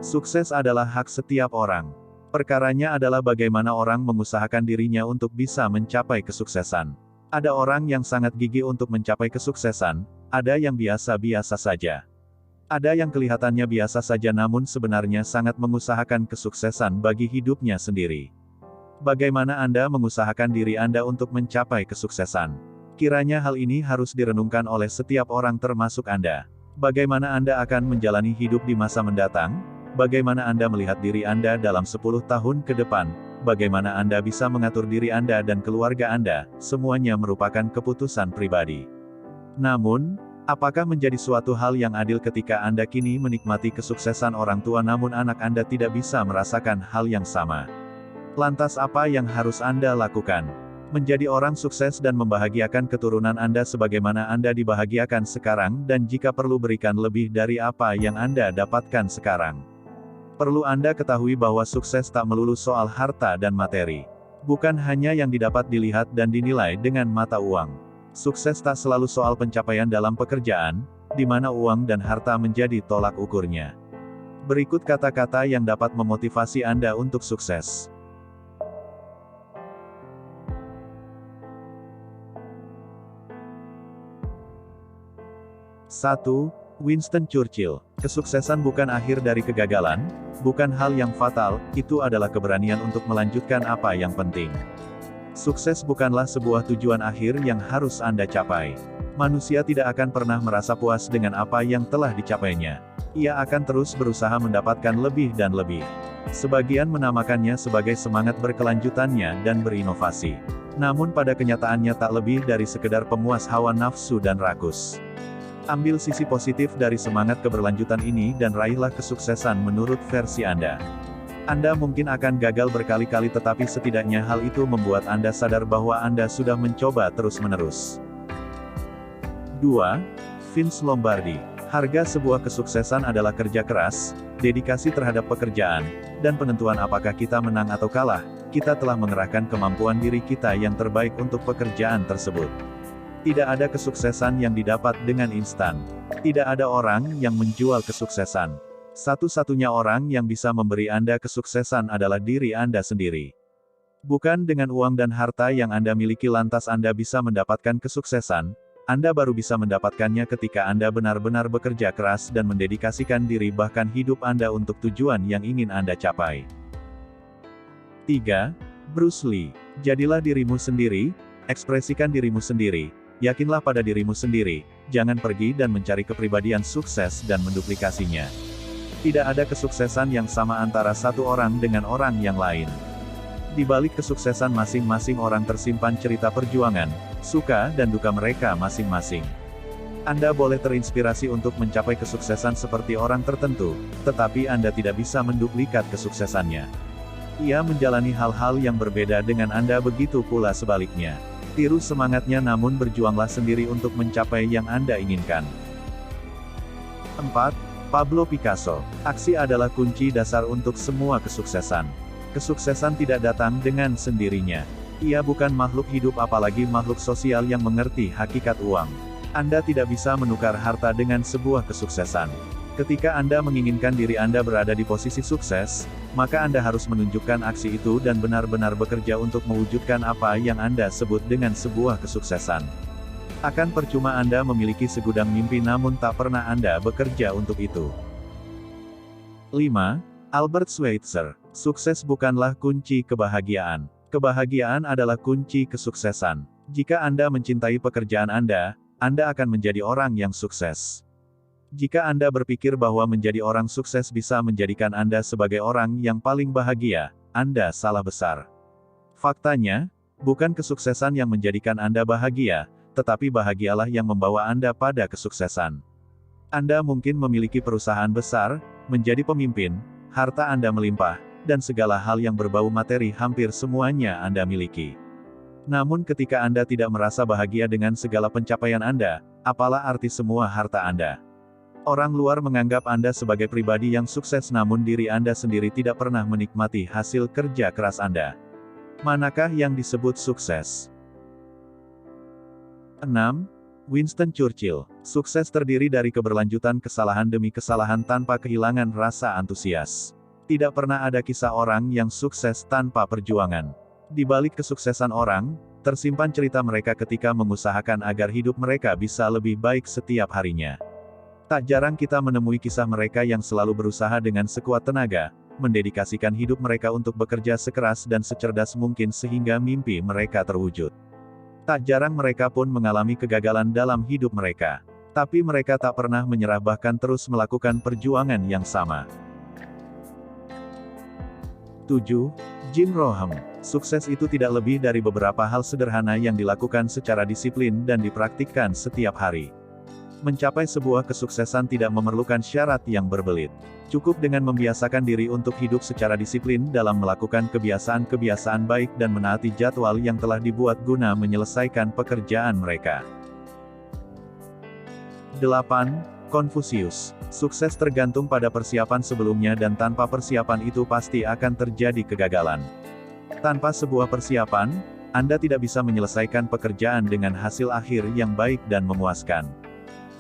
Sukses adalah hak setiap orang. Perkaranya adalah bagaimana orang mengusahakan dirinya untuk bisa mencapai kesuksesan. Ada orang yang sangat gigih untuk mencapai kesuksesan, ada yang biasa-biasa saja. Ada yang kelihatannya biasa saja namun sebenarnya sangat mengusahakan kesuksesan bagi hidupnya sendiri. Bagaimana Anda mengusahakan diri Anda untuk mencapai kesuksesan? Kiranya hal ini harus direnungkan oleh setiap orang termasuk Anda. Bagaimana Anda akan menjalani hidup di masa mendatang? Bagaimana Anda melihat diri Anda dalam 10 tahun ke depan? Bagaimana Anda bisa mengatur diri Anda dan keluarga Anda? Semuanya merupakan keputusan pribadi. Namun, apakah menjadi suatu hal yang adil ketika Anda kini menikmati kesuksesan orang tua namun anak Anda tidak bisa merasakan hal yang sama? Lantas apa yang harus Anda lakukan? Menjadi orang sukses dan membahagiakan keturunan Anda sebagaimana Anda dibahagiakan sekarang dan jika perlu berikan lebih dari apa yang Anda dapatkan sekarang. Perlu Anda ketahui bahwa sukses tak melulu soal harta dan materi. Bukan hanya yang didapat dilihat dan dinilai dengan mata uang. Sukses tak selalu soal pencapaian dalam pekerjaan, di mana uang dan harta menjadi tolak ukurnya. Berikut kata-kata yang dapat memotivasi Anda untuk sukses. 1. Winston Churchill. Kesuksesan bukan akhir dari kegagalan, bukan hal yang fatal, itu adalah keberanian untuk melanjutkan apa yang penting. Sukses bukanlah sebuah tujuan akhir yang harus Anda capai. Manusia tidak akan pernah merasa puas dengan apa yang telah dicapainya. Ia akan terus berusaha mendapatkan lebih dan lebih. Sebagian menamakannya sebagai semangat berkelanjutannya dan berinovasi. Namun pada kenyataannya tak lebih dari sekedar pemuas hawa nafsu dan rakus. Ambil sisi positif dari semangat keberlanjutan ini dan raihlah kesuksesan menurut versi Anda. Anda mungkin akan gagal berkali-kali tetapi setidaknya hal itu membuat Anda sadar bahwa Anda sudah mencoba terus-menerus. 2. Vince Lombardi. Harga sebuah kesuksesan adalah kerja keras, dedikasi terhadap pekerjaan, dan penentuan apakah kita menang atau kalah. Kita telah mengerahkan kemampuan diri kita yang terbaik untuk pekerjaan tersebut. Tidak ada kesuksesan yang didapat dengan instan. Tidak ada orang yang menjual kesuksesan. Satu-satunya orang yang bisa memberi Anda kesuksesan adalah diri Anda sendiri. Bukan dengan uang dan harta yang Anda miliki lantas Anda bisa mendapatkan kesuksesan, Anda baru bisa mendapatkannya ketika Anda benar-benar bekerja keras dan mendedikasikan diri bahkan hidup Anda untuk tujuan yang ingin Anda capai. 3. Bruce Lee. Jadilah dirimu sendiri, ekspresikan dirimu sendiri. Yakinlah pada dirimu sendiri, jangan pergi dan mencari kepribadian sukses dan menduplikasinya. Tidak ada kesuksesan yang sama antara satu orang dengan orang yang lain. Di balik kesuksesan masing-masing orang tersimpan cerita perjuangan, suka dan duka mereka masing-masing. Anda boleh terinspirasi untuk mencapai kesuksesan seperti orang tertentu, tetapi Anda tidak bisa menduplikat kesuksesannya. Ia menjalani hal-hal yang berbeda dengan Anda begitu pula sebaliknya. Tiru semangatnya namun berjuanglah sendiri untuk mencapai yang Anda inginkan. 4. Pablo Picasso. Aksi adalah kunci dasar untuk semua kesuksesan. Kesuksesan tidak datang dengan sendirinya. Ia bukan makhluk hidup apalagi makhluk sosial yang mengerti hakikat uang. Anda tidak bisa menukar harta dengan sebuah kesuksesan. Ketika Anda menginginkan diri Anda berada di posisi sukses, maka Anda harus menunjukkan aksi itu dan benar-benar bekerja untuk mewujudkan apa yang Anda sebut dengan sebuah kesuksesan. Akan percuma Anda memiliki segudang mimpi namun tak pernah Anda bekerja untuk itu. 5. Albert Schweitzer. Sukses bukanlah kunci kebahagiaan. Kebahagiaan adalah kunci kesuksesan. Jika Anda mencintai pekerjaan Anda akan menjadi orang yang sukses. Jika Anda berpikir bahwa menjadi orang sukses bisa menjadikan Anda sebagai orang yang paling bahagia, Anda salah besar. Faktanya, bukan kesuksesan yang menjadikan Anda bahagia, tetapi bahagialah yang membawa Anda pada kesuksesan. Anda mungkin memiliki perusahaan besar, menjadi pemimpin, harta Anda melimpah, dan segala hal yang berbau materi hampir semuanya Anda miliki. Namun ketika Anda tidak merasa bahagia dengan segala pencapaian Anda, apalah arti semua harta Anda? Orang luar menganggap Anda sebagai pribadi yang sukses namun diri Anda sendiri tidak pernah menikmati hasil kerja keras Anda. Manakah yang disebut sukses? 6. Winston Churchill, sukses terdiri dari keberlanjutan kesalahan demi kesalahan tanpa kehilangan rasa antusias. Tidak pernah ada kisah orang yang sukses tanpa perjuangan. Di balik kesuksesan orang, tersimpan cerita mereka ketika mengusahakan agar hidup mereka bisa lebih baik setiap harinya. Tak jarang kita menemui kisah mereka yang selalu berusaha dengan sekuat tenaga, mendedikasikan hidup mereka untuk bekerja sekeras dan secerdas mungkin sehingga mimpi mereka terwujud. Tak jarang mereka pun mengalami kegagalan dalam hidup mereka. Tapi mereka tak pernah menyerah bahkan terus melakukan perjuangan yang sama. 7. Jim Rohn. Sukses itu tidak lebih dari beberapa hal sederhana yang dilakukan secara disiplin dan dipraktikkan setiap hari. Mencapai sebuah kesuksesan tidak memerlukan syarat yang berbelit. Cukup dengan membiasakan diri untuk hidup secara disiplin dalam melakukan kebiasaan-kebiasaan baik dan menaati jadwal yang telah dibuat guna menyelesaikan pekerjaan mereka. 8. Konfusius. Sukses tergantung pada persiapan sebelumnya dan tanpa persiapan itu pasti akan terjadi kegagalan. Tanpa sebuah persiapan, Anda tidak bisa menyelesaikan pekerjaan dengan hasil akhir yang baik dan memuaskan.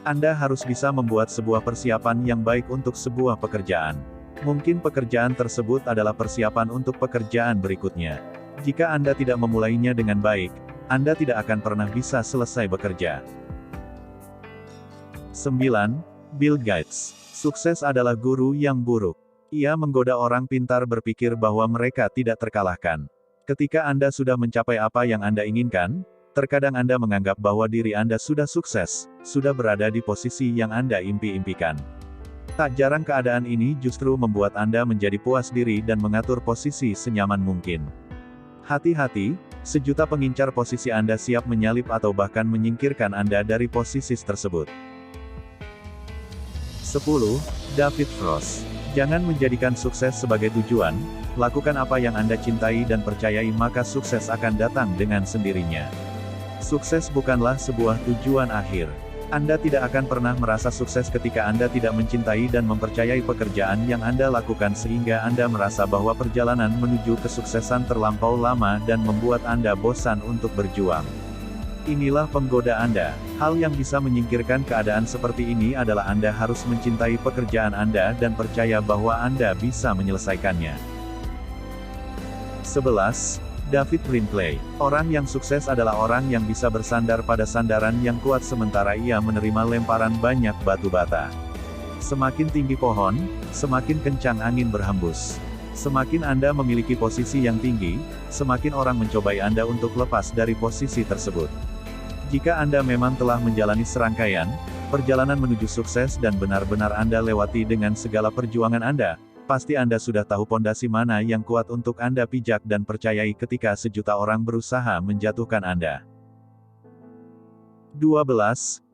Anda harus bisa membuat sebuah persiapan yang baik untuk sebuah pekerjaan. Mungkin pekerjaan tersebut adalah persiapan untuk pekerjaan berikutnya. Jika Anda tidak memulainya dengan baik, Anda tidak akan pernah bisa selesai bekerja. 9. Bill Gates. Sukses adalah guru yang buruk. Ia menggoda orang pintar berpikir bahwa mereka tidak terkalahkan. Ketika Anda sudah mencapai apa yang Anda inginkan, terkadang Anda menganggap bahwa diri Anda sudah sukses, sudah berada di posisi yang Anda impi-impikan. Tak jarang keadaan ini justru membuat Anda menjadi puas diri dan mengatur posisi senyaman mungkin. Hati-hati, sejuta pengincar posisi Anda siap menyalip atau bahkan menyingkirkan Anda dari posisi tersebut. 10. David Frost. Jangan menjadikan sukses sebagai tujuan, lakukan apa yang Anda cintai dan percayai maka sukses akan datang dengan sendirinya. Sukses bukanlah sebuah tujuan akhir. Anda tidak akan pernah merasa sukses ketika Anda tidak mencintai dan mempercayai pekerjaan yang Anda lakukan sehingga Anda merasa bahwa perjalanan menuju kesuksesan terlampau lama dan membuat Anda bosan untuk berjuang. Inilah penggoda Anda. Hal yang bisa menyingkirkan keadaan seperti ini adalah Anda harus mencintai pekerjaan Anda dan percaya bahwa Anda bisa menyelesaikannya. 11. David Brinkley. Orang yang sukses adalah orang yang bisa bersandar pada sandaran yang kuat sementara ia menerima lemparan banyak batu bata. Semakin tinggi pohon, semakin kencang angin berhembus. Semakin Anda memiliki posisi yang tinggi, semakin orang mencobai Anda untuk lepas dari posisi tersebut. Jika Anda memang telah menjalani serangkaian perjalanan menuju sukses dan benar-benar Anda lewati dengan segala perjuangan Anda, pasti Anda sudah tahu pondasi mana yang kuat untuk Anda pijak dan percayai ketika sejuta orang berusaha menjatuhkan Anda. 12.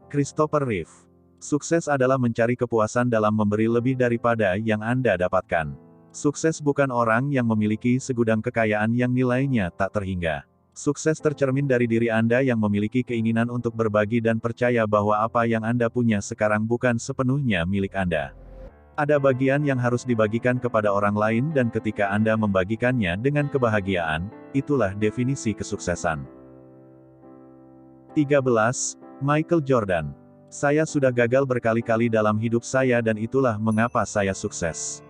Christopher Reeve. Sukses adalah mencari kepuasan dalam memberi lebih daripada yang Anda dapatkan. Sukses bukan orang yang memiliki segudang kekayaan yang nilainya tak terhingga. Sukses tercermin dari diri Anda yang memiliki keinginan untuk berbagi dan percaya bahwa apa yang Anda punya sekarang bukan sepenuhnya milik Anda. Ada bagian yang harus dibagikan kepada orang lain dan ketika Anda membagikannya dengan kebahagiaan, itulah definisi kesuksesan. 13. Michael Jordan. Saya sudah gagal berkali-kali dalam hidup saya dan itulah mengapa saya sukses.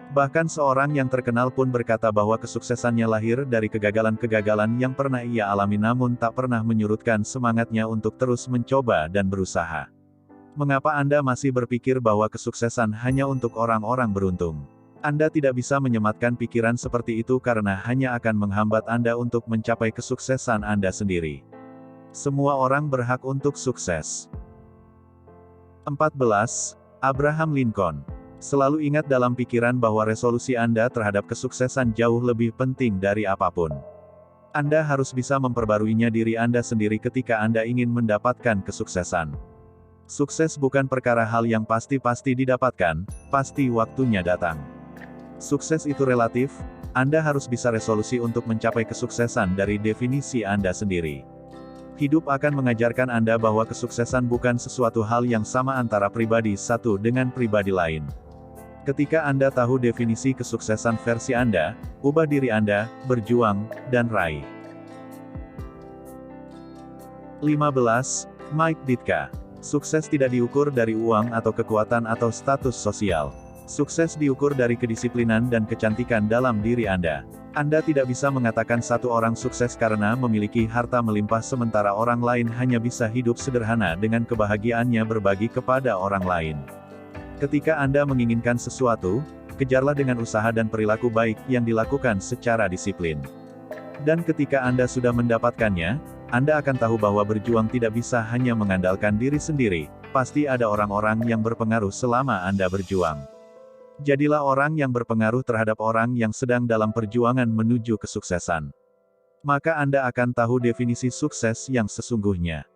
Bahkan seorang yang terkenal pun berkata bahwa kesuksesannya lahir dari kegagalan-kegagalan yang pernah ia alami namun tak pernah menyurutkan semangatnya untuk terus mencoba dan berusaha. Mengapa Anda masih berpikir bahwa kesuksesan hanya untuk orang-orang beruntung? Anda tidak bisa menyematkan pikiran seperti itu karena hanya akan menghambat Anda untuk mencapai kesuksesan Anda sendiri. Semua orang berhak untuk sukses. 14. Abraham Lincoln. Selalu ingat dalam pikiran bahwa resolusi Anda terhadap kesuksesan jauh lebih penting dari apapun. Anda harus bisa memperbaruinya diri Anda sendiri ketika Anda ingin mendapatkan kesuksesan. Sukses bukan perkara hal yang pasti-pasti didapatkan, pasti waktunya datang. Sukses itu relatif, Anda harus bisa resolusi untuk mencapai kesuksesan dari definisi Anda sendiri. Hidup akan mengajarkan Anda bahwa kesuksesan bukan sesuatu hal yang sama antara pribadi satu dengan pribadi lain. Ketika Anda tahu definisi kesuksesan versi Anda, ubah diri Anda, berjuang, dan raih. 15. Mike Ditka. Sukses tidak diukur dari uang atau kekuatan atau status sosial. Sukses diukur dari kedisiplinan dan kecantikan dalam diri Anda. Anda tidak bisa mengatakan satu orang sukses karena memiliki harta melimpah sementara orang lain hanya bisa hidup sederhana dengan kebahagiaannya berbagi kepada orang lain. Ketika Anda menginginkan sesuatu, kejarlah dengan usaha dan perilaku baik yang dilakukan secara disiplin. Dan ketika Anda sudah mendapatkannya, Anda akan tahu bahwa berjuang tidak bisa hanya mengandalkan diri sendiri, pasti ada orang-orang yang berpengaruh selama Anda berjuang. Jadilah orang yang berpengaruh terhadap orang yang sedang dalam perjuangan menuju kesuksesan. Maka Anda akan tahu definisi sukses yang sesungguhnya.